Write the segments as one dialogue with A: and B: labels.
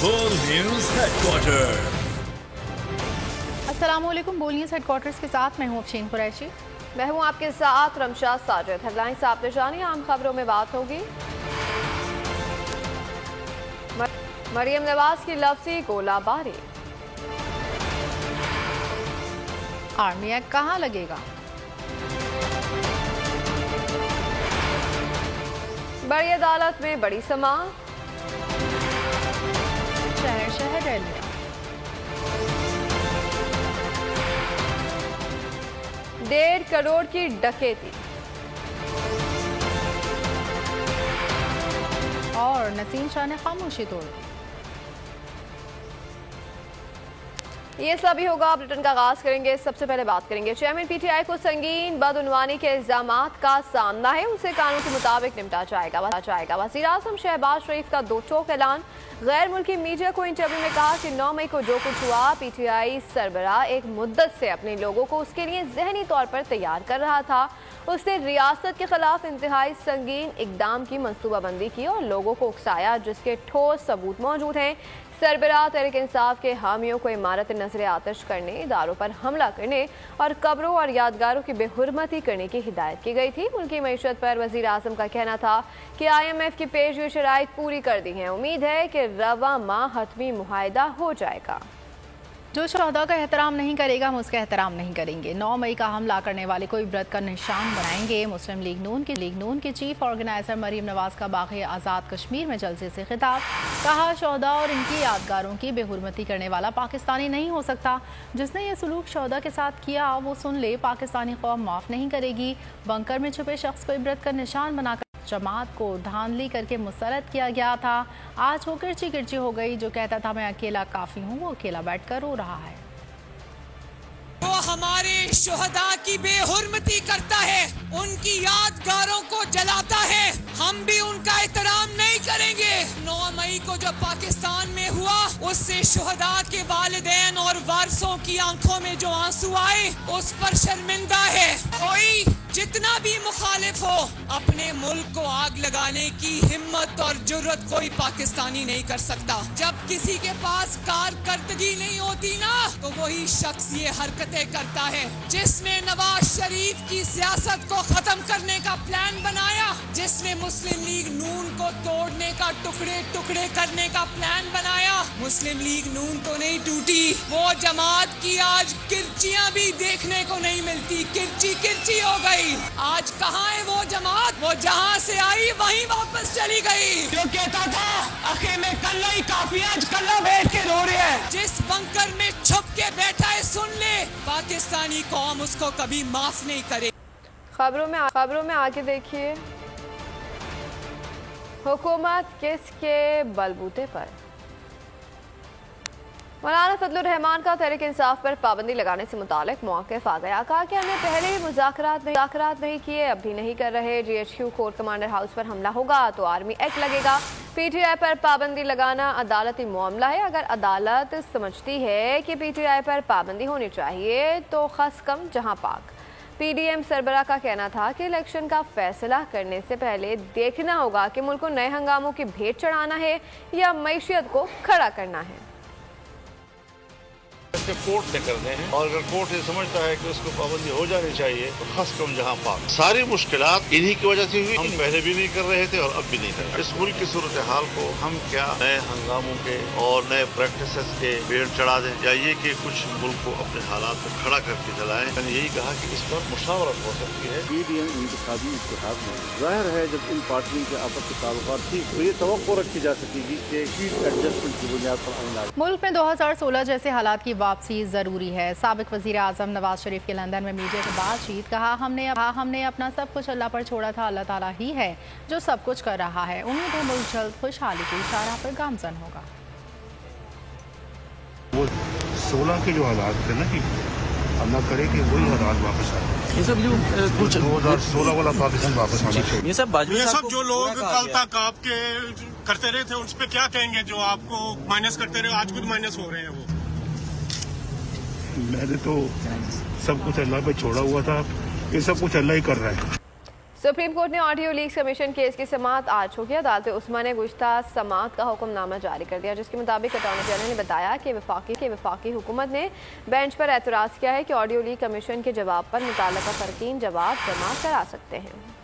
A: बोल news headquarter.
B: अस्सलामुअलैकुम। बोल न्यूज हेडक्वार्टर्स के साथ मैं हूँ अफशीन कुरैशी।
C: मैं हूँ आपके साथ रमशा साजिद। हेडलाइंस आपने जानी, आम खबरों में बात होगी। मरियम नवाज की लफ्ज़ी गोलाबारी।
B: आर्मी एक्ट कहाँ लगेगा?
C: बड़ी अदालत में बड़ी समाअत।
B: शहर शहर रैलियां।
C: 1.5 करोड़ की डकैती
B: और नसीम शाह ने खामोशी तोड़ दी।
C: ये सभी होगा। बुलेटिन का आगाज करेंगे। सबसे पहले बात करेंगे चेयरमैन पीटीआई को संगीन बदउनवानी के इल्जामात का सामना है, उनसे कानून के मुताबिक निपटा जाएगा। वज़ीर आज़म शहबाज शरीफ का दो टोक ऐलान। गैर मुल्की मीडिया को इंटरव्यू में कहा कि 9 मई को जो कुछ हुआ, पीटीआई सरबराह एक मुद्दत से अपने लोगों को उसके लिए जहनी तौर पर तैयार कर रहा था। उसने रियासत के खिलाफ इंतहाई संगीन इकदाम की मनसूबाबंदी की और लोगों को उकसाया, जिसके ठोस सबूत मौजूद हैं। सरबराह तहरीक इंसाफ के हामियों को इमारत नजर आतिश करने, इदारों पर हमला करने और कब्रों और यादगारों की बेहुरमती करने की हिदायत की गई थी। मुल्की मईशत पर वज़ीर आज़म का कहना था कि IMF की पेशगी शराइत पूरी कर दी हैं। उम्मीद है कि रवा माह हतमी मुआहिदा हो जाएगा।
B: जो शहदा का एहतराम नहीं करेगा, हम उसका एहतराम नहीं करेंगे। 9 मई का हमला करने वाले को इबरत का निशान बनाएंगे। मुस्लिम लीग नून की चीफ ऑर्गेनाइजर मरीम नवाज का बाग़े आज़ाद कश्मीर में जलसे से खिताब। कहा, शहदा और इनकी यादगारों की बेहुरमती करने वाला पाकिस्तानी नहीं हो सकता। जिसने ये सलूक शहदा के साथ किया वो सुन ले, पाकिस्तानी कौम माफ़ नहीं करेगी। बंकर में छुपे शख्स को इबरत का निशान बनाकर जमात को धांधली करके मुस्तरद किया गया था। आज वो किरची हो गई। जो कहता था मैं अकेला काफ़ी हूँ, वो अकेला बैठकर रो रहा है।
D: वो हमारे शोहदा की बेहुरमती करता है, उनकी यादगारों को जलाता है। हम भी उनका एहतराम नहीं करेंगे। 9 मई को जो पाकिस्तान में हुआ, उससे शोहदा के वालिदैन और वारसों की आंखों में जो आंसू आए, उस पर शर्मिंदा है। कोई जितना भी मुखालिफ हो, अपने मुल्क को आग लगाने की हिम्मत और जुर्रत कोई पाकिस्तानी नहीं कर सकता। जब किसी के पास कारकर्दगी नहीं होती ना, तो वही शख्स ये हरकतें करता है। जिसने नवाज शरीफ की सियासत को खत्म करने का प्लान बनाया, जिसने मुस्लिम लीग नून को तोड़ने का, टुकड़े टुकड़े करने का प्लान बनाया, मुस्लिम लीग नून तो नहीं टूटी। वो जमात की आज किरचियां भी देखने को नहीं मिलती, किरची हो गई। आज कहाँ है वो जमात? वो जहाँ से आई वहीं वापस चली गई। जो कहता था आखिर में कल्ला ही काफी, आज कल्ला बैठ के रो रहे हैं। जिस बंकर में छुप के बैठा है, सुन ले, पाकिस्तानी कौम उसको कभी माफ नहीं करे।
C: खबरों में आगे देखिए, हुकूमत किसके बलबूते पर? मौलाना फजलुर रहमान का तहरीक इंसाफ पर पाबंदी लगाने से मुतालिक मौक़िफ़ आ गया। कहा कि हमने पहले ही मुज़ाकरात नहीं किए, अब भी नहीं कर रहे। GHQ कोर कमांडर हाउस पर हमला होगा तो आर्मी एक्ट लगेगा। PTI पर पाबंदी लगाना अदालती मामला है। अगर अदालत समझती है कि PTI पर पाबंदी होनी चाहिए तो खस कम जहां पाक। PDM सरबराह का कहना था कि इलेक्शन का फैसला करने से पहले देखना होगा कि मुल्क को नए हंगामों की भेंट चढ़ाना है या मईशियत को खड़ा करना है।
E: कोर्ट ने करने हैं और अगर कोर्ट ये समझता है कि उसको पाबंदी हो जानी चाहिए तो खास कम जहां पाक। सारी मुश्किलात इन्हीं की वजह से हुई। हम पहले भी नहीं कर रहे थे और अब भी नहीं कर रहे। इस मुल्क की सूरत हाल को हम क्या नए हंगामों के और नए प्रैक्टिसेस के भेड़ चढ़ा दें, या ये कि कुछ मुल्क को अपने हालात को खड़ा करके चलाएं। मैंने यही कहा कि इस पर मुशावरत हो सकती है।
F: PDM इंतखाबी इत्तेहाद में जाहिर है जब इन पार्टियों के आपस के ताल्लुकात ठीक तो ये तवक्को रखी जा सकेगी कि सीट एडजस्टमेंट की बुनियाद पर आना।
B: मुल्क में 2016 जैसे हालात की वापसी जरूरी है। साबिक वज़ीर आज़म नवाज शरीफ के लंदन में मीडिया से बातचीत। कहा, हमने अपना सब कुछ अल्लाह पर छोड़ा था। अल्लाह ताला ही है जो सब कुछ कर रहा है। उम्मीद है मुल्क जल्द खुशहाली की इशारा पर गामजन होगा।
G: वो 16 के जो हालात थे ना कि अल्लाह करे कि वही हालात वापस आए।
H: ये सब जो कुछ
G: 2016 वाला पाकिस्तान वापस आना चाहिए।
H: ये सब जो लोग
I: कल तक आपके करते रहे थे उस पर क्या कहेंगे? जो आपको माइनस करते रहे, आज खुद माइनस हो रहे हैं। वो
G: मैंने तो सब कुछ अल्लाह पे छोड़ा हुआ था, ये सब कुछ अल्लाह ही कर रहा है।
C: सुप्रीम कोर्ट ने ऑडियो लीक्स कमीशन केस की समाअत आज होगी। अदालत उस्मा ने गुज़श्ता समाअत का हुक्मनामा जारी कर दिया, जिसके मुताबिक अटॉर्नी जनरल ने बताया कि वफाकी हुकूमत ने बेंच पर एतराज़ किया है कि ऑडियो लीक कमीशन के जवाब पर मुतल्लिका फ़रकीन जवाब जमा करा सकते हैं।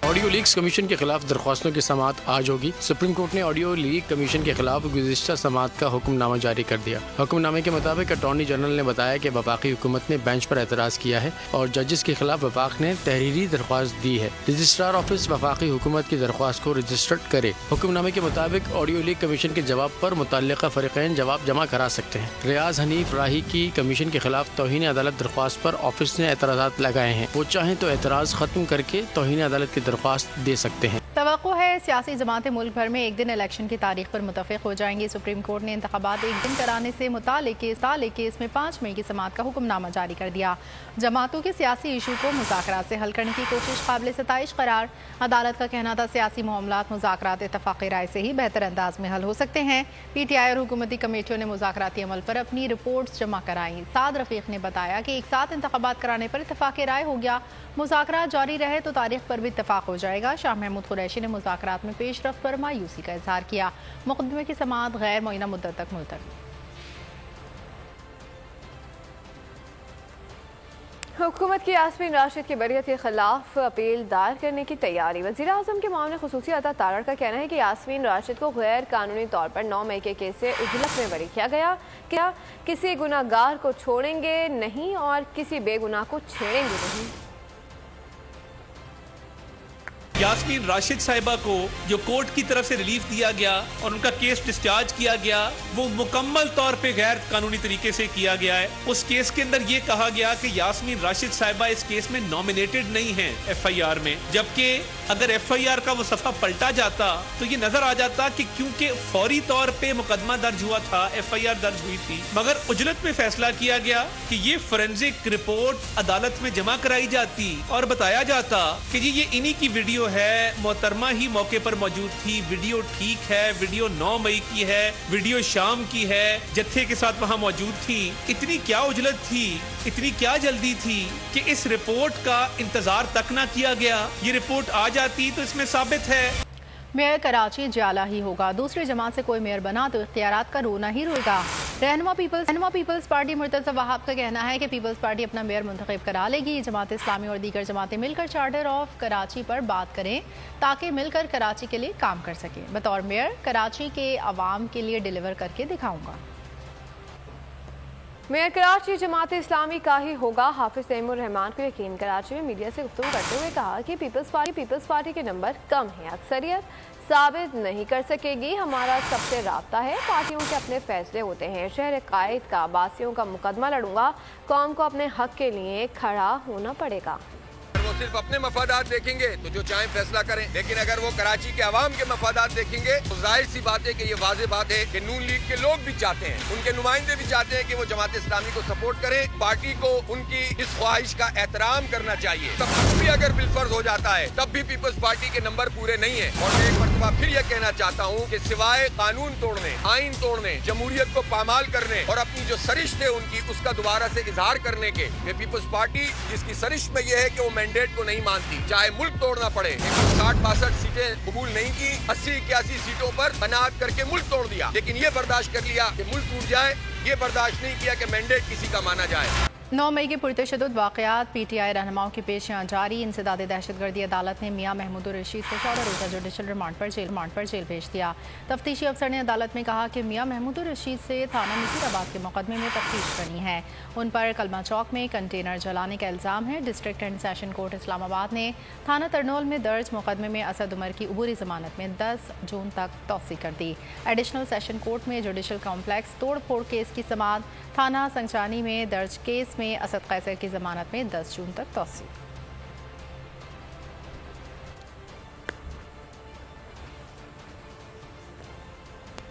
J: ऑडियो लीक्स कमीशन के खिलाफ दरख्वास्तों की समाअत आज होगी। सुप्रीम कोर्ट ने ऑडियो लीक कमीशन के खिलाफ गुज़श्ता समाअत का हुक्मनामा जारी कर दिया। हुक्मनामे के मुताबिक अटॉर्नी जनरल ने बताया कि वफाकी हुकूमत ने बेंच पर एतराज़ किया है और जजेस के खिलाफ वफाक ने तहरीरी दरख्वास्त दी है। रजिस्ट्रार ऑफिस वफाकी हुकूमत की दरख्वास्त को रजिस्टर्ड करे। हुक्मनामे के मुताबिक ऑडियो लीक कमीशन के जवाब पर मुतल्लिका फ़रीक़ैन जवाब जमा करा सकते हैं। रियाज हनीफ राही की कमीशन के खिलाफ तौहीन अदालत दरख्वास्त पर ऑफिस ने एतराज़ात लगाए हैं। वो चाहें तो एतराज़ खत्म करके तौहीन अदालत की दरख्वास्त दे सकते हैं।
B: तवक्को है सियासी जमातें मुल्क भर में एक दिन इलेक्शन की तारीख पर मुतफ़िक हो जाएंगी। सुप्रीम कोर्ट ने इंतखाबात एक दिन कराने से मुतालिक केस में 5 मई की समाअत का हुक्मनामा जारी कर दिया। जमातों के सियासी इशू को मुज़ाकरात से हल करने की कोशिश काबिल सताइश करार। अदालत का कहना था सियासी मामलात मुज़ाकरात इत्तफ़ाक़ी राय से ही बेहतर अंदाज में हल हो सकते हैं। PTI और हुकूमती कमेटियों ने मुज़ाकराती अमल पर अपनी रिपोर्ट्स जमा कराई। साद रफ़ीक ने बताया कि एक साथ इंतखाबात कराने पर इत्तफ़ाक़ी राय हो गया। मुज़ाकरात जारी रहे तो तारीख पर भी इत्तफ़ाक़ हो जाएगा। शाह महमूद कुरैशी ने मुज़ाकरात में पेशरफ्त पर मायूसी का इज़हार किया। मुक़दमे की समाअत गैर मुअय्यना मुद्दत तक मुलतवी।
C: हुकूमत की यास्मीन राशिद की बरियत के खिलाफ अपील दायर करने की तैयारी। वज़ीर-ए-आज़म के मामले ख़ुसूसी अता तारड़ का कहना है कि यास्मीन राशिद को गैर कानूनी तौर पर 9 मई के केस से उजलत में बरी किया गया। क्या किसी गुनाहगार को छोड़ेंगे नहीं और किसी बेगुनाह को छेड़ेंगे नहीं।
K: यास्मीन राशिद साहिबा को जो कोर्ट की तरफ से रिलीफ दिया गया और उनका केस डिस्चार्ज किया गया, वो मुकम्मल तौर पे गैर कानूनी तरीके से किया गया है। उस केस के अंदर ये कहा गया कि यास्मीन राशिद साहिबा इस केस में नॉमिनेटेड नहीं है FIR में, जबकि अगर FIR का वो सफ़ा पलटा जाता तो ये नजर आ जाता कि क्योंकि फौरी तौर पे मुकदमा दर्ज हुआ था, FIR दर्ज हुई थी, मगर उजलत में फैसला किया गया कि ये फोरेंसिक रिपोर्ट अदालत में जमा कराई जाती और बताया जाता कि जी ये इन्हीं की वीडियो है, मोहतरमा ही मौके पर मौजूद थी, वीडियो ठीक है, वीडियो 9 मई की है, वीडियो शाम की है, जत्थे के साथ वहां मौजूद थी। इतनी क्या उजलत थी, इतनी क्या जल्दी थी कि इस रिपोर्ट का इंतजार तक ना किया गया। ये रिपोर्ट आ जाती तो इसमें साबित है
B: मेयर कराची जाला ही होगा। दूसरी जमात से कोई मेयर बना तो इख्तियारात का रोना ही रोएगा। रहनुमा पीपल्स पार्टी मुर्तज़ा वहाब का कहना है कि पीपल्स पार्टी अपना मेयर मुंतखब करा लेगी। जमात इस्लामी और दीगर जमातें मिलकर चार्टर ऑफ कराची पर बात करें ताकि मिलकर कराची के लिए काम कर सकें। बतौर मेयर कराची के अवाम के लिए डिलीवर करके दिखाऊंगा।
C: मेयर कराची जमात इस्लामी का ही होगा, हाफिज तैमूर रहमान को यकीन। कराची में मीडिया से गुफ्तगू करते हुए कहा कि पीपल्स पार्टी के नंबर कम है, अक्सरियत साबित नहीं कर सकेगी। हमारा सबसे राब्ता है, पार्टियों के अपने फैसले होते हैं। शहर कायद का बासियों का मुकदमा लड़ूंगा, कौम को अपने हक के लिए खड़ा होना पड़ेगा।
L: वो सिर्फ अपने मफादात देखेंगे तो जो चाहे फैसला करें, लेकिन अगर वो कराची के अवाम के मफादात देखेंगे तो जाहिर सी बात है कि ये वाज़ेह बात है कि नून लीग के लोग भी चाहते हैं, उनके नुमाइंदे भी चाहते हैं कि वो जमात इस्लामी को सपोर्ट करें। पार्टी को उनकी इस ख्वाहिश का एहतराम करना चाहिए। तब भी अगर बिलफर्ज हो जाता है तब भी पीपल्स पार्टी के नंबर पूरे नहीं है। और मैं एक मरतबा फिर यह कहना चाहता हूँ कि सिवाय कानून तोड़ने, आइन तोड़ने, जमहूरियत को पामाल करने और अपनी जो सरिश्त है उनकी उसका दोबारा से इजहार करने के, ये पीपल्स पार्टी जिसकी सरिश्त में यह है कि वो मैंडेट को नहीं मानती, चाहे मुल्क तोड़ना पड़े। 60-62 सीटें कबूल नहीं की, 80-81 सीटों पर बनात करके मुल्क तोड़ दिया, लेकिन ये बर्दाश्त कर लिया कि मुल्क टूट जाए। ये बर्दाश्त नहीं किया कि मैंडेट किसी का माना जाए।
B: 9 मई के पुरतशद्दुद वाक़यात PTI रहनुमाओं की पेशियां जारी। इंसदाद दहशतगर्दी अदालत ने मियां महमूद रशीद को 14 रोज़ा जुडिशल रिमांड पर जेल भेज दिया। तफ्तीशी अफसर ने अदालत में कहा कि मियां महमूद रशीद से थाना नसीराबाद के मुकदमे में तफ्तीश करनी है। उन पर कलमा चौक में कंटेनर जलाने का इल्ज़ाम है। District and session court Islamabad ने थाना तरनोल में दर्ज मुकदमे में असद उमर की उबूरी जमानत में 10 जून तक तौसी कर दी। एडिशनल सेशन कोर्ट में जुडिशल कॉम्प्लेक्स तोड़ फोड़ केस की समाअत। थाना संचानी में दर्ज केस में असद कैसर की जमानत में 10 जून तक तौसी।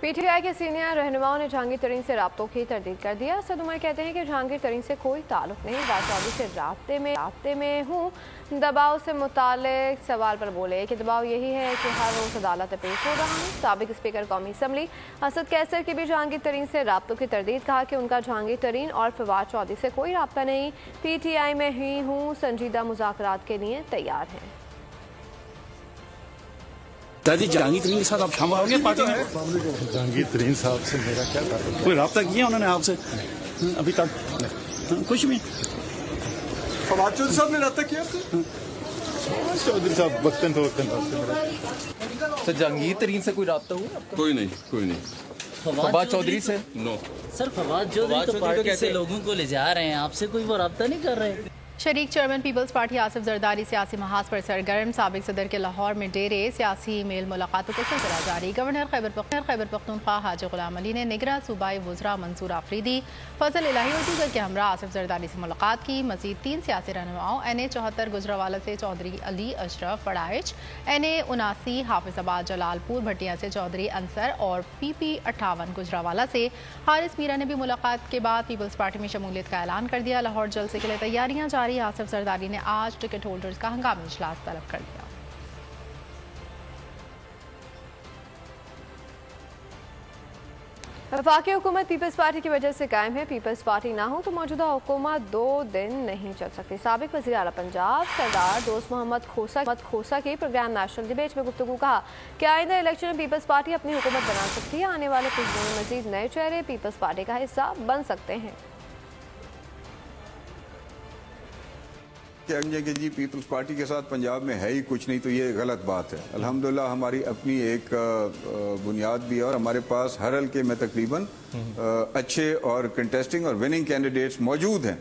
C: PTI के सीनियर रहनुमाओं ने जहांगीर तरीन से राब्तों की तरदीद कर दिया। असद उमर कहते हैं कि जहांगीर तरीन से कोई ताल्लुक नहीं, बादशाह से राब्ते में हूँ। दबाव से मुतालिक सवाल पर बोले कि दबाव यही है कि हर रोज़ अदालत पेश हो रहा हूँ। साबिक स्पीकर कौमी असम्बली असद कैसर की भी जहांगीर तरीन से राब्तों की तरदीद, कहा कि उनका जहांगीर तरीन और फवाद चौधरी से कोई राब्ता नहीं। PTI में ही हूँ, संजीदा मुज़ाकरात के लिए तैयार हैं।
H: दादी जहांगीर तरीन के साथ आप शामिल होंगे पार्टी में?
G: जहांगीर तरीन साहब से मेरा क्या ताल्लुक?
H: कोई रब्ता किया उन्होंने आपसे अभी तक? कुछ भी।
M: फवाद चौधरी साहब ने रब्ता किया?
G: चौधरी साहब वक्तन फवक्तन।
N: सर जहांगीर तरीन से कोई रब्ता हुआ?
O: कोई नहीं।
N: फवाद चौधरी से?
O: नो
P: सर, फवाद चौधरी तो पार्टी से लोगों को ले जा रहे हैं, आपसे कोई वो रब्ता नहीं कर रहे?
B: शरीक चेयरमैन पीपल्स पार्टी आसिफ जरदारी सियासी महाज पर सरगर्म। साबिक सदर के लाहौर में डेरे सियासी मेल मुलाकातों का सिलसिला जारी। गवर्नर खैबर पख्तूनख्वा हाजी गुलाम अली ने निगरां सूबाई वज़रा मंसूर आफरीदी, फजल इलाही और दीगर के हमरा आसिफ जरदारी से मुलाकात की। मजीद 3 सियासी रहनुमाओं NA74 गुजरावाला से चौधरी अली अशरफ फड़ाइच, NA79 हाफिजाबाद जलालपुर भटिया से चौधरी अंसर और PP58 गुजरावाला से हारिस मीरा ने भी मुलाकात के बाद पीपल्स पार्टी में शमूलियत का ऐलान कर दिया। लाहौर जलसे के लिए तैयारियां जारी। आसिफ जरदारी ने आज टिकट होल्डर्स का हंगामी इजलास तलब कर दिया।
C: वफाकी हुकूमत पीपल्स पार्टी की वजह से कायम है। पीपल्स पार्टी ना हो तो मौजूदा हुकूमत 2 दिन नहीं चल सकती। साबिक वज़ीर आला पंजाब सरदार दोस्त मोहम्मद खोसा के प्रोग्राम नेशनल डिबेट में गुफ्तगू कहा कि आइंदा इलेक्शन में पीपल्स पार्टी अपनी हुकूमत बना सकती है। आने वाले कुछ दिनों में मजीद नए चेहरे पीपल्स पार्टी का हिस्सा बन सकते हैं।
Q: कि जी पीपल्स पार्टी के साथ पंजाब में है ही कुछ नहीं, तो ये गलत बात है। अल्हम्दुलिल्लाह हमारी अपनी एक बुनियाद भी है और हमारे पास हर हल्के में तकरीबन अच्छे और कंटेस्टिंग और विनिंग कैंडिडेट्स मौजूद हैं।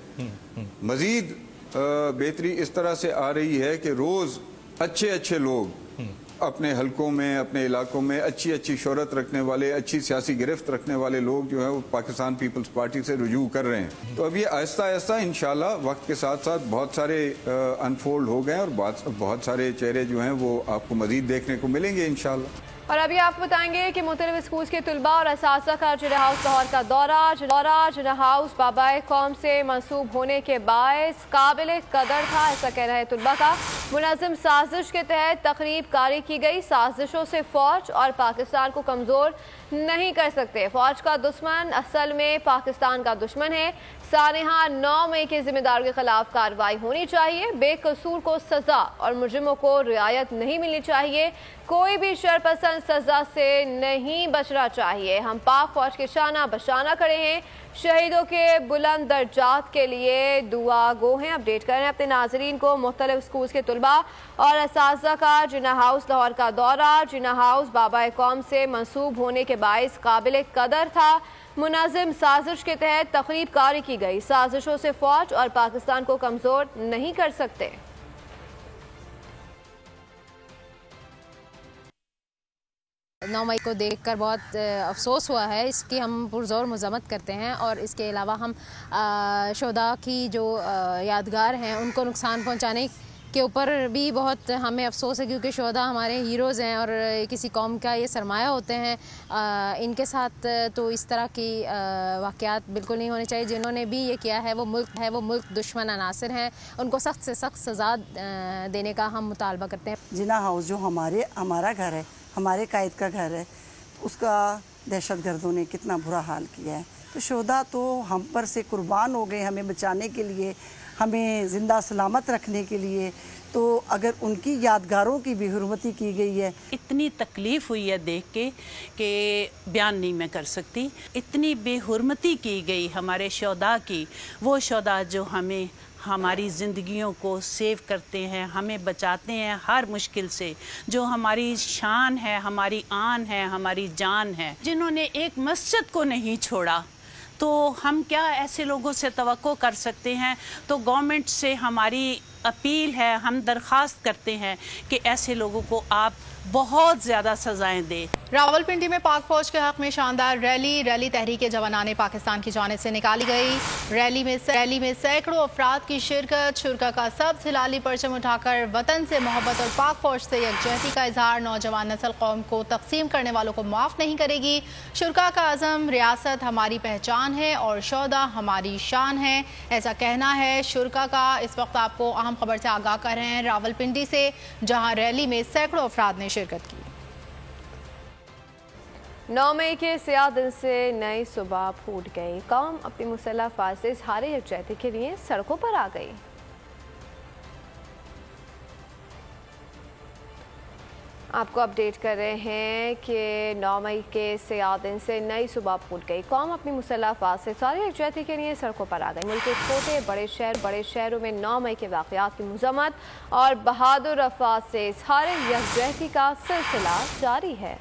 Q: मजीद बेहतरी इस तरह से आ रही है कि रोज अच्छे लोग अपने हलकों में, अपने इलाकों में अच्छी शोहरत रखने वाले, अच्छी सियासी गिरफ्त रखने वाले लोग जो है वो पाकिस्तान पीपल्स पार्टी से रुजू कर रहे हैं। तो अब ये आहिस्ता इंशाल्लाह वक्त के साथ साथ बहुत सारे अनफोल्ड हो गए और बहुत सारे चेहरे जो हैं वो आपको मजीद देखने को मिलेंगे इंशाल्लाह।
C: और अभी आपको बताएंगे कि मुख्तलिफ स्कूल के तलबा और असातिज़ा का जिन्ना हाउस लाहौर का दौरा जिन्ना हाउस बाबाए कौम से मंसूब होने के बायस काबिल कदर था, ऐसा कह रहे तलबा का। मुनज़्ज़म साजिश के तहत तकरीब कारी की गई। साजिशों से फौज और पाकिस्तान को कमज़ोर नहीं कर सकते। फौज का दुश्मन असल में पाकिस्तान का दुश्मन है। सानेहा 9 मई के जिम्मेदारों के खिलाफ कार्रवाई होनी चाहिए। बेकसूर को सजा और मुजरिमों को रियायत नहीं मिलनी चाहिए। कोई भी शरपसंद सजा से नहीं बचना चाहिए। हम पाक फौज के शाना बशाना खड़े हैं। शहीदों के बुलंद दर्जात के लिए दुआ गो हैं। अपडेट करें अपने नाजरीन को मुख्तलिफ स्कूल के तलबा और असातिज़ा का जिन्ना हाउस लाहौर का दौरा। जिन्ना हाउस बाबाए कौम से मंसूब होने के बायस काबिल कदर था। मुनाजिम साजिश के तहत तकरीब कारी की गई। साजिशों से फौज और पाकिस्तान को कमजोर नहीं कर सकते।
R: 9 मई को देखकर बहुत अफसोस हुआ है। इसकी हम पुरज़ोर मज़म्मत करते हैं और इसके अलावा हम शोदा की जो यादगार हैं उनको नुकसान पहुंचाने के ऊपर भी बहुत हमें अफसोस है, क्योंकि शोदा हमारे हीरोज़ हैं और किसी कौम का ये सरमाया होते हैं। इनके साथ तो इस तरह की वाक़यात बिल्कुल नहीं होने चाहिए। जिन्होंने भी ये किया है वो मुल्क दुश्मन अनासिर हैं, उनको सख्त से सख्त सज़ा देने का हम मुतालबा करते हैं।
S: जिन्ना हाउस जो हमारा घर है, हमारे कायद का घर है, उसका दहशत गर्दों ने कितना बुरा हाल किया है। तो शोदा तो हम पर से कुर्बान हो गए हमें बचाने के लिए, हमें ज़िंदा सलामत रखने के लिए। तो अगर उनकी यादगारों की बेहुरमती की गई है,
T: इतनी तकलीफ़ हुई है देख के कि बयान नहीं मैं कर सकती। इतनी बेहुरमती की गई हमारे शोदा की, वो शोदा जो हमें हमारी ज़िंदगियों को सेव करते हैं, हमें बचाते हैं हर मुश्किल से, जो हमारी शान है, हमारी आन है, हमारी जान है, जिन्होंने एक मस्जिद को नहीं छोड़ा। तो हम क्या ऐसे लोगों से तवक्को कर सकते हैं? तो गवर्नमेंट से हमारी अपील है, हम दरख्वास्त करते हैं कि ऐसे लोगों को आप बहुत ज़्यादा सजाएं दें।
B: रावलपिंडी में पाक फौज के हक में शानदार रैली तहरीक जवानाने पाकिस्तान की जानिब से निकाली गई। रैली में सैकड़ों अफराद की शुरा का सब हिलाली परचम उठाकर वतन से मोहब्बत और पाक फौज से यकजहती का इजहार। नौजवान नस्ल कौम को तकसीम करने वालों को माफ़ नहीं करेगी। शुरा का आज़म रियासत हमारी पहचान है और शौदा हमारी शान है, ऐसा कहना है शुरा का। इस वक्त आपको अहम खबर से आगाह कर रहे हैं रावलपिंडी से, जहाँ रैली में सैकड़ों अफराद ने शिरकत की।
C: 9 मई के स्याह दिन से नई सुबह फूट गई। कौम अपनी मुसल्लह अफवाज से इज़हार यकजहती के लिए सड़कों पर आ गई। आपको अपडेट कर रहे हैं कि 9 मई के सियाह दिन से नई सुबह फूट गई। कौम अपनी मुसल्लह अफवाज से सारी यकजहती के लिए सड़कों पर आ गई। मुल्क के छोटे बड़े शहरों में 9 मई के वाक़यात की मज़म्मत और बहादुर अफवाज से इज़हार यकजहती का सिलसिला जारी है।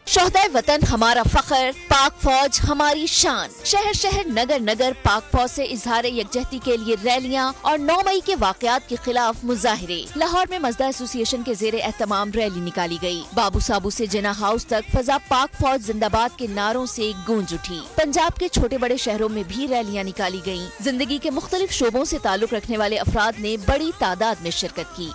U: शोहदाए वतन हमारा फख्र, पाक फौज हमारी शान। शहर शहर नगर नगर पाक फौज से इजहार यकजहती के लिए रैलियां और 9 मई के वाकयात के खिलाफ मुजाहिरे। लाहौर में मजदा एसोसिएशन के जेर एहतमाम रैली निकाली गई। बाबू साबू से जिना हाउस तक फजा पाक फौज जिंदाबाद के नारों से गूंज उठी। पंजाब के छोटे बड़े शहरों में भी रैलियां निकाली गयी। जिंदगी के मुख्तलिफ शोबों से ताल्लुक रखने वाले अफराद ने बड़ी तादाद में शिरकत की।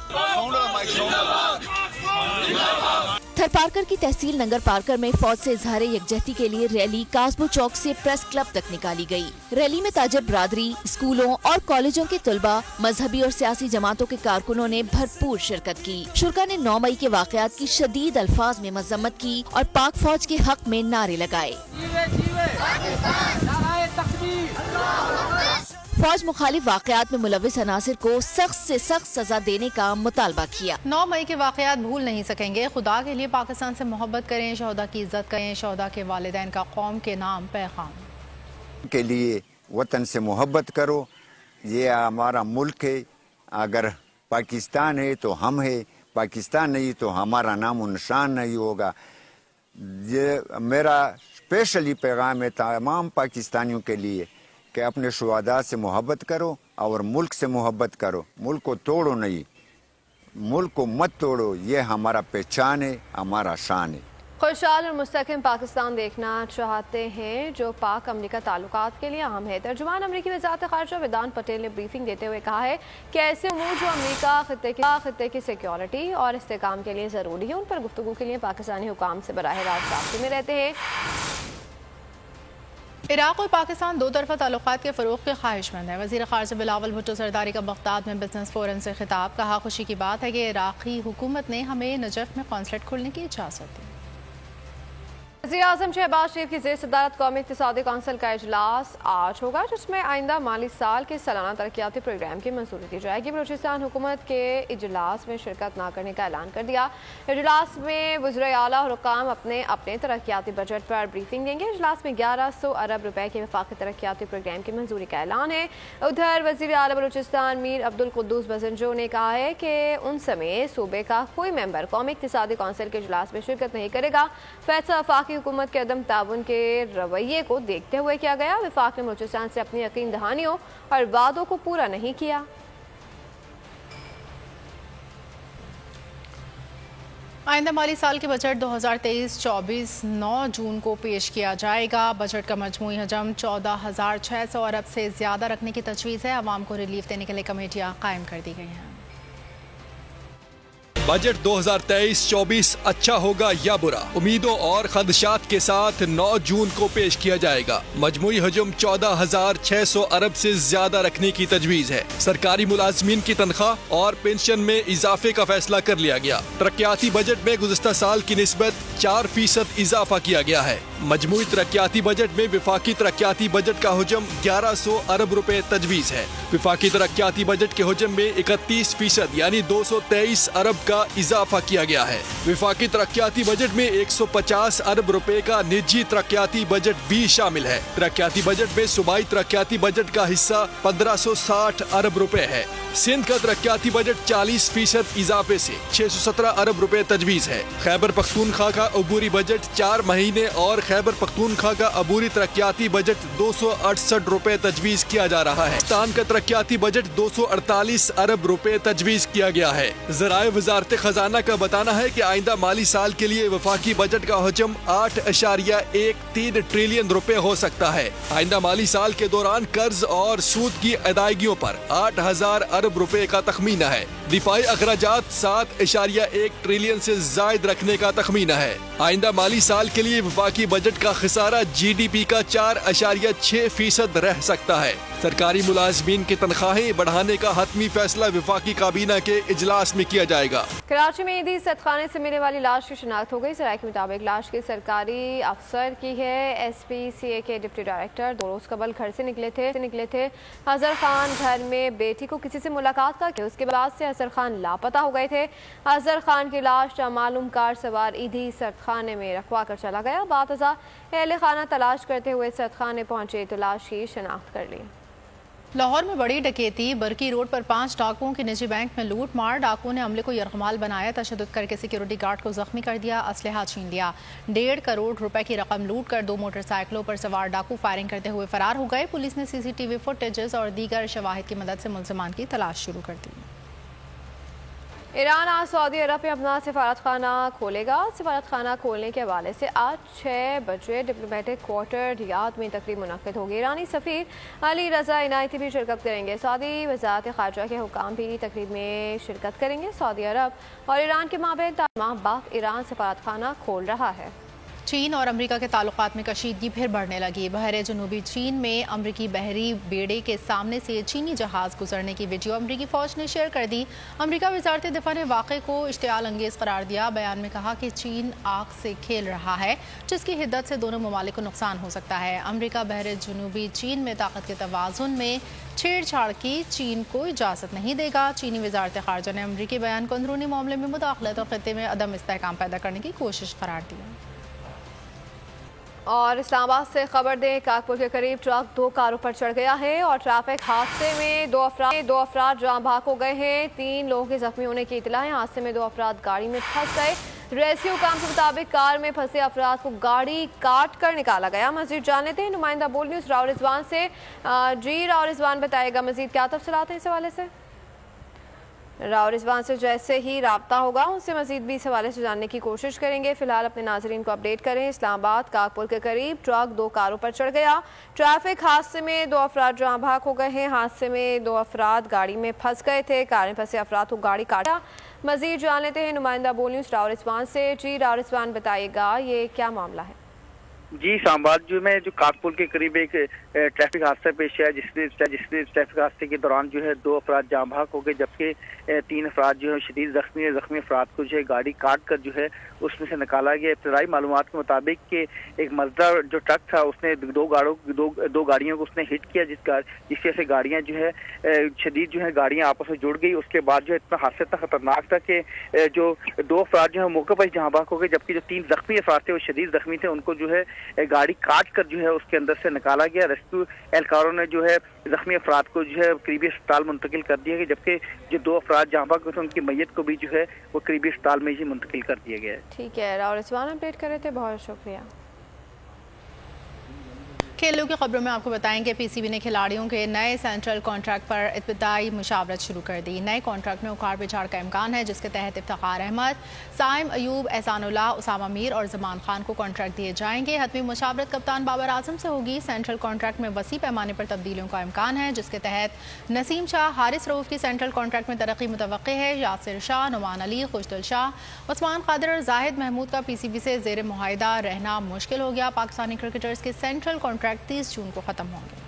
U: थरपारकर की तहसील नंगर पारकर में फौज से इजहार यकजहती के लिए रैली कासबो चौक से प्रेस क्लब तक निकाली गई। रैली में ताजर बरादरी, स्कूलों और कॉलेजों के तलबा, मजहबी और सियासी जमातों के कारकुनों ने भरपूर शिरकत की। शुरका ने 9 मई के वाकयात की शदीद अल्फाज में मजम्मत की और पाक फौज के हक में नारे लगाए। फौज मुखालिफ वाकयात में मुलविस अनासिर को सख्त से सख्त सजा देने का मुतालबा किया।
B: 9 मई के वाकयात भूल नहीं सकेंगे। खुदा के लिए पाकिस्तान से मोहब्बत करें, शोहदा की इज्जत करें। शोहदा के वालिदैन का कौम के नाम पैगाम
V: के लिए वतन से मोहब्बत करो। ये हमारा मुल्क है। अगर पाकिस्तान है तो हम है, पाकिस्तान नहीं तो हमारा नाम निशान नहीं होगा। ये मेरा स्पेशली पैगाम है तमाम पाकिस्तानियों के लिए कि अपने शुहदा से मोहब्बत करो और मुल्क से मोहब्बत करो। मुल्क को तोड़ो नहीं, मुल्क को मत तोड़ो। ये हमारा पहचान है, हमारा शान है।
C: खुशहाल और मुस्तकिम पाकिस्तान देखना चाहते हैं जो पाक अमरीका ताल्लुकात के लिए अहम है। तर्जुमान अमरीकी वज़ारत ख़ारिजा वेदांत पटेल ने ब्रीफिंग देते हुए कहा है कि ऐसे उमूर जो अमरीका खित्ते की सिक्योरिटी और इस्तेहकाम के लिए ज़रूरी है, उन पर गुफ्तगू के लिए पाकिस्तानी हुकाम से बराह रास्त राब्ते में रहते हैं।
B: इराक़ और पाकिस्तान दो तरफा ताल्लुकात के फ़रोग़ के ख्वाहिशमंद है। वज़ीर ख़ारिजा बिलावल भुट्टो सरदारी का बगदाद में बिजनेस फोरम से खिताब। कहा, खुशी की बात है कि इराक़ी हुकूमत ने हमें नजफ़ में कॉन्सुलेट खोलने की इजाज़त दी।
C: वज़ीर आज़म शहबाज शरीफ की ज़ेर सदारत कौमी इक़्तिसादी कौंसिल का इजलास आज होगा, जिसमें आइंदा माली साल के सालाना तरक्याती प्रोग्राम की मंजूरी दी जाएगी। बलूचिस्तान हुकूमत के इजलास में शिरकत न करने का ऐलान कर दिया। इजलास में वज़ीर आला और हुक्काम अपने अपने तरक्याती बजट पर ब्रीफिंग देंगे। इजलास में 1100 अरब रुपए के वफाकी तरक्याती प्रोग्राम की मंजूरी का ऐलान है। उधर वज़ीर आला बलूचिस्तान मीर अब्दुल कुद्दूस बजंजो ने कहा है कि उन समेत सूबे का कोई मेंबर कौमी इक़्तिसादी कौंसिल के इजलास में शिरकत नहीं करेगा। फैसला वफाकी हुकूमत के अदम ताउन के रवैये को देखते हुए किया गया। वफाक ने बलूचिस्तान से अपनी यकीन दहानियों और वादों को पूरा नहीं किया।
B: आइंदा माली साल के बजट 2023-24 9 जून को पेश किया जाएगा। बजट का मजमूई हजम 14,600 अरब से ज्यादा रखने की तजवीज़ है। आवाम को रिलीफ देने के लिए कमेटियां कायम कर दी गई हैं।
W: बजट 2023-24 अच्छा होगा या बुरा, उम्मीदों और खदशात के साथ 9 जून को पेश किया जाएगा। मजमूई हजम 14,600 अरब से ज्यादा रखने की तजवीज है। सरकारी मुलाजमीन की तनख्वाह और पेंशन में इजाफे का फैसला कर लिया गया। तरक्याती बजट में गुज़िश्ता साल की निस्बत 4% इजाफा किया गया है। मजमूई तरक्याती बजट में विफाकी तरक्याती बजट का हजम 1100 अरब रुपए तजवीज है। विफाकी तरक्याती बजट के हजम में 31% यानी 223 अरब का इजाफा किया गया है। विफाकी तरक्याती बजट में 150 अरब रुपए का निजी तरक्याती बजट भी शामिल है। तरक्याती बजट में सूबाई तरक्याती बजट का हिस्सा 1560 अरब रुपए है। सिंध का तरक्याती बजट 40% इजाफे से 617 अरब रुपए तजवीज है। खैबर पख्तूनख्वा का अबूरी बजट 4 महीने और खैबर पख्तूनख्वा का अबूरी तरक्याती बजट 268 रुपए तजवीज किया जा रहा है। पाकिस्तान का तरक्याती बजट 248 अरब रुपए तजवीज किया गया है। ज़राए वज़ारत खजाना का बताना है कि आइंदा माली साल के लिए वफाकी बजट का हजम 8.13 ट्रिलियन रुपए हो सकता है। आइंदा माली साल के दौरान कर्ज और सूद की अदायगियों पर 8,000 अरब रुपए का तखमीना है। दिफाई अखराजात 7.1 ट्रिलियन से जायद रखने का तखमीना है। आइंदा माली साल के लिए वफाकी बजट का खसारा GDP का 4.6% रह सकता है। सरकारी मुलाजमीन की तनख्वाहें बढ़ाने का हतमी फैसला वफाकी काबीना के इजलास में किया जाएगा।
C: कराची में ईदी सदखाने से मिलने वाली लाश की शिनाख्त हो गई। सराय के मुताबिक लाश के सरकारी अफसर की है। SPCA के डिप्टी डायरेक्टर 2 रोज कबल घर से निकले थे। हजर खान घर में बेटी को किसी से मुलाकात करके उसके बाद से अजहर खान लापता हो गए थे। अजहर खान की लाश नामालूम कार सवार ईदी सर्दखाने में रखवा कर चला गया। बातज़ा अहले खाना तलाश करते हुए सर्दखाने पहुंचे तो लाश की शनाख्त कर ली।
B: लाहौर में बड़ी डकैती। बरकी रोड पर 5 डाकुओं के निजी बैंक में लूट मार। डाकुओं ने हमले को यरगमाल बनाया, तशद्दुद करके सिक्योरिटी गार्ड को जख्मी कर दिया, असलहा छीन लिया। 1.5 करोड़ रुपए की रकम लूट कर 2 मोटरसाइकिलों पर सवार डाकू फायरिंग करते हुए फरार हो गए। पुलिस ने CCTV फुटेजेस और दीगर शवाहिद की मदद से मुलजिमान की तलाश शुरू कर दी।
C: ईरान आज सऊदी अरब में अपना सिफारत खाना खोलेगा। सिफारत खाना खोलने के हवाले से आज 6 बजे डिप्लोमेटिक क्वार्टर रियाद में तकरीब मुनक्किद होगी। ईरानी सफ़ीर अली रजा इनायती भी शिरकत करेंगे। सऊदी वज़ारत ख़ारजा के हुकाम भी तकरीब में शिरकत करेंगे। सऊदी अरब और ईरान के माबैन तमाम बाद ईरान सिफारत खाना खोल रहा है।
B: चीन और अमेरिका के ताल्लुकात में कशीदगी फिर बढ़ने लगी। बहरे जनूबी चीन में अमेरिकी बहरी बेड़े के सामने से चीनी जहाज गुजरने की वीडियो अमेरिकी फौज ने शेयर कर दी। अमेरिका वजारत दिफा ने वाक़े को इश्तियाल अंगेज़ करार दिया। बयान में कहा कि चीन आग से खेल रहा है, जिसकी हिद्दत से दोनों ममालिक को नुकसान हो सकता है। अमेरिका बहरे जनूबी चीन में ताकत के तवाज़ुन में छेड़छाड़ की चीन को इजाज़त नहीं देगा। चीनी वजारत ख़ारजा ने अमेरिकी बयान को अंदरूनी मामले में मुदाखलत और खित्ते में अदम इस्तेहकाम पैदा करने की कोशिश करार दी।
C: और इस्लामाबाद से खबर दें, काकपुर के करीब ट्रक 2 कारों पर चढ़ गया है और ट्रैफिक हादसे में दो अफराद जाँ भाग हो गए हैं। 3 लोगों के जख्मी होने की इतला है। हादसे में 2 अफराद गाड़ी में फंस गए। रेस्क्यू काम के मुताबिक कार में फंसे अफराद को गाड़ी काट कर निकाला गया। मजीद जान लेते हैं नुमाइंदा बोल न्यूज़ राव रिजवान से। जी राव रिजवान, बताएगा मजीद क्या तफसीलात हैं इस हवाले से। राव रिजवान से जैसे ही राब्ता होगा उनसे मजीद भी इस हवाले से जानने की कोशिश करेंगे। फिलहाल अपने नाजरीन को अपडेट करें। इस्लामाबाद काकपुर के करीब ट्रक 2 कारों पर चढ़ गया। ट्रैफिक हादसे में 2 अफराद जाँ भाग हो गए हैं। हादसे में 2 अफराद गाड़ी में फंस गए थे। कार में फंसे अफराद को गाड़ी काटा। मजीद जान लेते हैं नुमाइंदा बोल न्यूज़ राव रिजवान से। जी राव रिजवान, बताइएगा ये क्या मामला है।
A: जी, इस्लामाबाद में जो काकपुर के करीब एक ट्रैफिक हादसा पेश आया, जिसमें ट्रैफिक हादसे के दौरान जो है 2 अफराद जाँ भाग हो गए, जबकि 3 अफराद जो है शदीद जख्मी है। जख्मी अफराद को जो है गाड़ी काट कर जो है उसमें से निकाला गया। इब्तदाई मालूमात के मुताबिक कि एक मजदा जो ट्रक था उसने दो गाड़ियों को उसने हिट किया, जिसकी वजह से गाड़ियाँ जो है शदीद जो है गाड़ियाँ आपस में जुड़ गई। उसके बाद जो है इतना हादसा इतना खतरनाक था कि जो 2 अफराद जो है मौके पर जहाँ भाग हो गए, जबकि जो 3 जख्मी अफराद थे वो शदीद जख्मी थे। उनको जो है गाड़ी काट कर जो है उसके अंदर से निकाला गया। रेस्क्यू एहलकारों ने जो है जख्मी अफराद को जो है करीबी अस्पताल मुंतकिल कर दिया गया, जबकि जो 2 अफराद जहाँ भाग गए थे उनकी मैयत को भी जो है वो करीबी अस्पताल में ही मुंतकिल कर दिया गया है।
C: ठीक है, राव रिजवान अपडेट कर रहे थे, बहुत शुक्रिया।
B: खेलों की खबरों में आपको बताएंगे PCB ने खिलाड़ियों के नए सेंट्रल कॉन्ट्रैक्ट पर इब्तिदाई मुशावरत शुरू कर दी। नए कॉन्ट्रैक्ट में उखाड़ पिछाड़ का इम्कान है, जिसके तहत इफ्तिखार अहमद, साइम अयूब, एहसानुल्लाह, उसामा मीर और जमान खान को कॉन्ट्रैक्ट दिए जाएंगे। हतमी मुशावरत कप्तान बाबर आजम से होगी। सेंट्रल कॉन्ट्रैक्ट में वसी पैमाने पर तब्दीलियों का इम्कान है, जिसके तहत नसीम शाह, हारिस रऊफ की सेंट्रल कॉन्ट्रैक्ट में तरक्की मुतवक्की है। यासिर शाह, नुमान अली, खुशदिल शाह, उस्मान कादिर और जाहिद महमूद का PCB से जेर मुआहिदा रहना मुश्किल हो गया। पाकिस्तानी क्रिकेटर्स के सेंट्रल कॉन्ट्रैक्ट 30 जून को खत्म होंगे।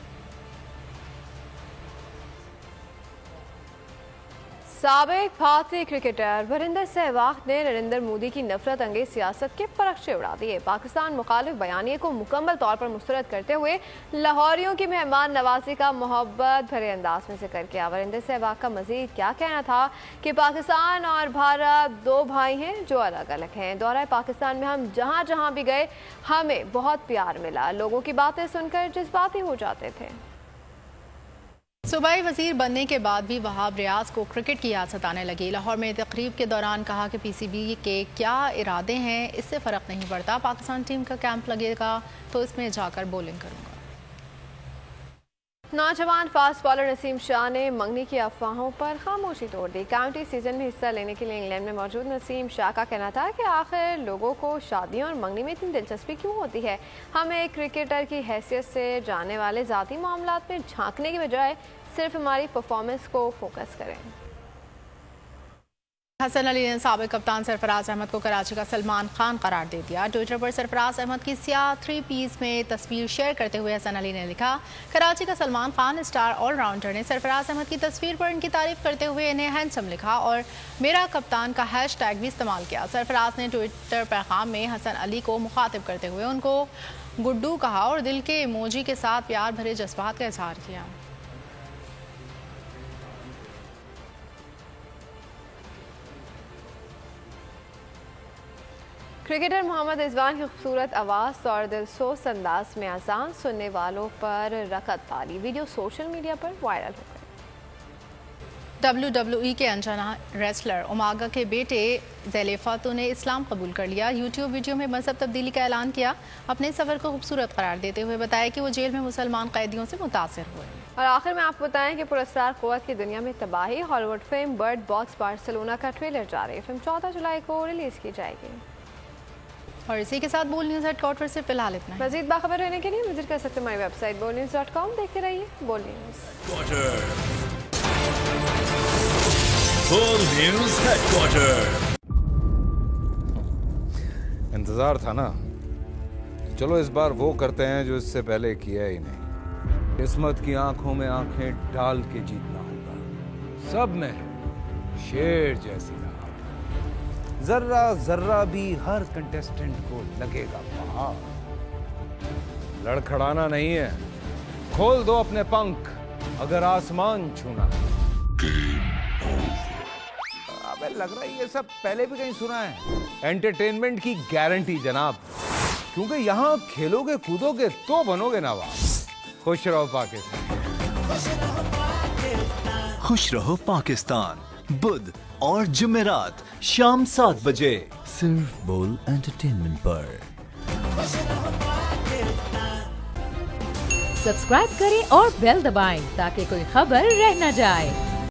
C: साबिक भारतीय क्रिकेटर वरिंदर सहवाग ने नरेंद्र मोदी की नफरत अंगेज सियासत के परखचे उड़ा दिए। पाकिस्तान मुखालिफ बयानिए को मुकम्मल तौर पर मुस्तरद करते हुए लाहौरियों की मेहमान नवाजी का मोहब्बत भरे अंदाज में जिक्र किया। वरिंदर सहवाग का मजीद क्या कहना था कि पाकिस्तान और भारत 2 भाई हैं जो अलग अलग हैं। दौरा पाकिस्तान में हम जहाँ जहाँ भी गए हमें बहुत प्यार मिला। लोगों की बातें सुनकर जज्बाती हो जाते थे।
B: सूबाई वजीर बनने के बाद भी वहाब रियाज को क्रिकेट की याद आने लगी। लाहौर में तकरीब के दौरान कहा कि PCB के क्या इरादे हैं इससे फ़र्क नहीं पड़ता। पाकिस्तान टीम का कैंप लगेगा तो इसमें जाकर बॉलिंग करूंगा।
C: नौजवान फास्ट बॉलर नसीम शाह ने मंगनी की अफवाहों पर खामोशी तोड़ दी। काउंटी सीजन में हिस्सा लेने के लिए इंग्लैंड में मौजूद नसीम शाह का कहना था कि आखिर लोगों को शादियों और मंगनी में इतनी दिलचस्पी क्यों होती है। हमें एक क्रिकेटर की हैसियत से जाने वाले ज़ाती मामलात में झांकने की बजाय सिर्फ हमारी परफॉर्मेंस को फोकस करें।
B: हसन अली ने साबिक कप्तान सरफराज अहमद को कराची का सलमान खान करार दे दिया। ट्विटर पर सरफराज अहमद की स्याह 3 पीस में तस्वीर शेयर करते हुए हसन अली ने लिखा, कराची का सलमान खान स्टार ऑलराउंडर ने सरफराज अहमद की तस्वीर पर इनकी तारीफ करते हुए इन्हें हैंडसम लिखा और मेरा कप्तान का हैशटैग भी इस्तेमाल किया। सरफराज ने ट्विटर पैगाम में हसन अली को मुखातिब करते हुए उनको गुड्डू कहा और दिल के इमोजी के साथ प्यार भरे जज्बात का इजहार किया।
C: क्रिकेटर मोहम्मद रिजवान की खूबसूरत आवाज़ और दिलसोज अंदाज में अजान सुनने वालों पर रकत पाली वीडियो सोशल मीडिया पर वायरल हो गई।
B: WWE के अनजाना रेसलर उमागा के बेटे ज़ैलेफातू ने इस्लाम कबूल कर लिया। यूट्यूब वीडियो में मजहब तब्दीली का ऐलान किया। अपने सफ़र को खूबसूरत करार देते हुए बताया कि वो जेल में मुसलमान कैदियों से मुतासिर हुए।
C: और आखिर में आपको बताएं कि पुरस्कार क़ुव्वत की दुनिया में तबाही Hollywood film bird box Barcelona का ट्रेलर जारी। फिल्म 14 जुलाई को रिलीज़ की जाएगी।
B: और इसी के साथ बोल न्यूज़ हेडक्वार्टर से फिलहाल इतना।
C: मज़ीद बाखबर रहने के लिए विजिट कर सकते हैं हमारी वेबसाइट bolnews.com। देखते रहिए बोल
D: न्यूज़ हेडक्वार्टर।
E: इंतजार था ना, चलो इस बार वो करते हैं जो इससे पहले किया ही नहीं। किस्मत की आंखों में आंखें डाल के जीतना होगा। सब में शेर जैसी राह, जर्रा जर्रा भी हर कंटेस्टेंट को लगेगा पहाड़। लड़खड़ाना नहीं है, खोल दो अपने पंख अगर आसमान छूना है। अबे लग रहा है ये सब पहले भी कहीं सुना है। एंटरटेनमेंट की गारंटी जनाब, क्योंकि यहाँ खेलोगे कूदोगे तो बनोगे नवाब। खुश रहो पाकिस्तान।
D: खुश रहो पाकिस्तान बुध और जुमेरात शाम 7 बजे सिर्फ बोल एंटरटेनमेंट पर।
F: सब्सक्राइब करें और बेल दबाएं ताकि कोई खबर रह न जाए।